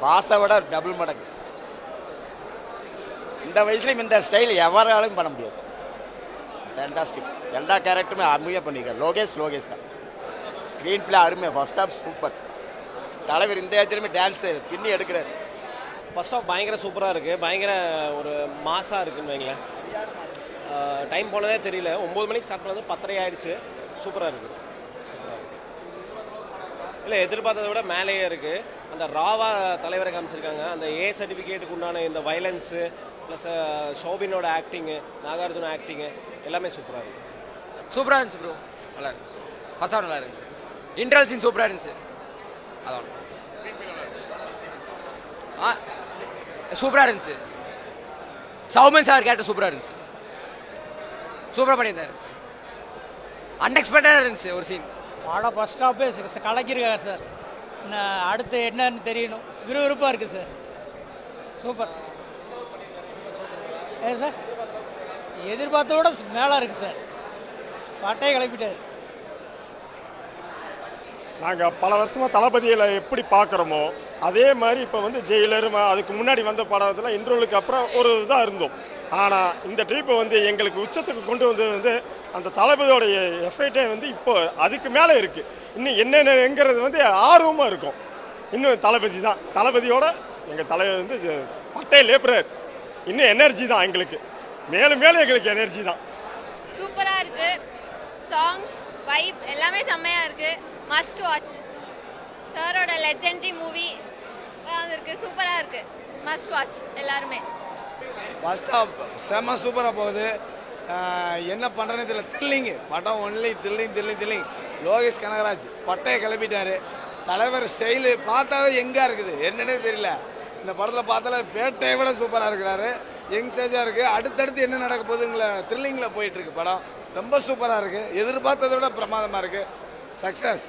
பாஸை விட டபுள் மடங்கு. இந்த வயசுலையும் இந்த ஸ்டைல் எவராலும் பண்ண முடியாது. ஃபேண்டாஸ்டிக். எல்லா கேரக்டருமே அருமையாக பண்ணியிருக்காரு. லோகேஷ் தான். ஸ்க்ரீன் பிளே அருமை. First half super. தலைவர் இந்த ஏஜ்லையுமே டான்ஸு பின்னி எடுக்கிறார். ஃபர்ஸ்ட் ஆஃப் பயங்கர சூப்பராக இருக்குது. பயங்கர ஒரு மாசாக இருக்குன்னு வைங்களேன். டைம் போனதே தெரியல. 9 மணிக்கு ஸ்டார்ட் பண்ணது 10:30 ஆகிடுச்சு. சூப்பராக இருக்குது. இல்லை, எதிர்பார்த்ததை விட மேலேயே இருக்குது. அந்த ராவா தலைவரை காமிச்சிருக்காங்க. அந்த ஏ சர்டிஃபிகேட்டுக்கு உண்டான இந்த வயலன்ஸு ப்ளஸ் ஷோபினோட ஆக்டிங்கு, நாகார்ஜுன ஆக்டிங்கு எல்லாமே சூப்பராக இருக்குது. சூப்பராக இருந்துச்சு ப்ரோ. நல்லா இருந்துச்சு. ஃபர்ஸ்ட் நல்லா இருந்துச்சு. இன்ட்ரல் சீன் சூப்பராக இருந்துச்சு. அதான் சூப்பராக இருந்துச்சு. சௌமன் சார் கேரக்டர் சூப்பராக இருந்துச்சு. சூப்பராக பண்ணியிருந்தார். அன்எக்ஸ்பெக்டடாக இருந்துச்சு ஒரு சீன். படம் ஃபர்ஸ்ட் ஹாஃபே கலக்கியிருக்காரு சார். அடுத்து என்னன்னு தெரியணும். விறுவிறுப்பாக இருக்குது சார். சூப்பர். சார் எதிர்பார்த்த விட மேலே இருக்குது சார். பாட்டையே கிளப்பிட்டார். நாங்கள் பல வருஷமாக தளபதியில் எப்படி பார்க்குறோமோ அதே மாதிரி இப்போ வந்து ஜெயிலர் அதுக்கு முன்னாடி வந்த படத்தில் இன்ட்ரோலுக்கு அப்புறம் ஒரு இதாக இருந்தோம். ஆனால் இந்த ட்ரிப்பை வந்து எங்களுக்கு உச்சத்துக்கு கொண்டு வந்து அந்த தளபதியோடைய எஃபெக்டே வந்து இப்போ அதுக்கு மேலே இருக்குது. இன்னும் என்னென்னங்கிறது வந்து ஆர்வமாக இருக்கும். இன்னும் தளபதி தான். தளபதியோட எங்கள் தலைவர் வந்து பட்டையை லேப்புறார். இன்னும் எனர்ஜி தான் எங்களுக்கு. மேலும் மேலும் எங்களுக்கு எனர்ஜி தான். சூப்பராக இருக்குது. சாங்ஸ் வைப் எல்லாமே செம்மையாக இருக்குது. Must watch. சாரோட லெஜெண்டரி மூவி வந்திருக்கு. சூப்பராக இருக்குது. மஸ்ட் வாட்ச் எல்லாருமே. ஃபர்ஸ்ட் ஹாஃப் செம்ம சூப்பராக போகுது. என்ன பண்ணுறேன்னு தெரியல. த்ரில்லிங்கு படம் ஒன்லி த்ரில்லிங். லோகேஷ் கனகராஜ் பட்டையை கிளப்பிட்டாரு. தலைவர் ஸ்டைலு பார்த்தாவே எங்கே இருக்குது என்னன்னே தெரியல. இந்த படத்தில் பார்த்தால பேட்டையை விட சூப்பராக இருக்கிறாரு. யங் ஸ்டேஜாக இருக்குது. அடுத்தடுத்து என்ன நடக்க போகுதுங்கள த்ரில்லிங்கில் போயிட்டுருக்கு படம். ரொம்ப சூப்பராக இருக்குது. எதிர்பார்த்ததை விட பிரமாதமாக இருக்குது. சக்ஸஸ்.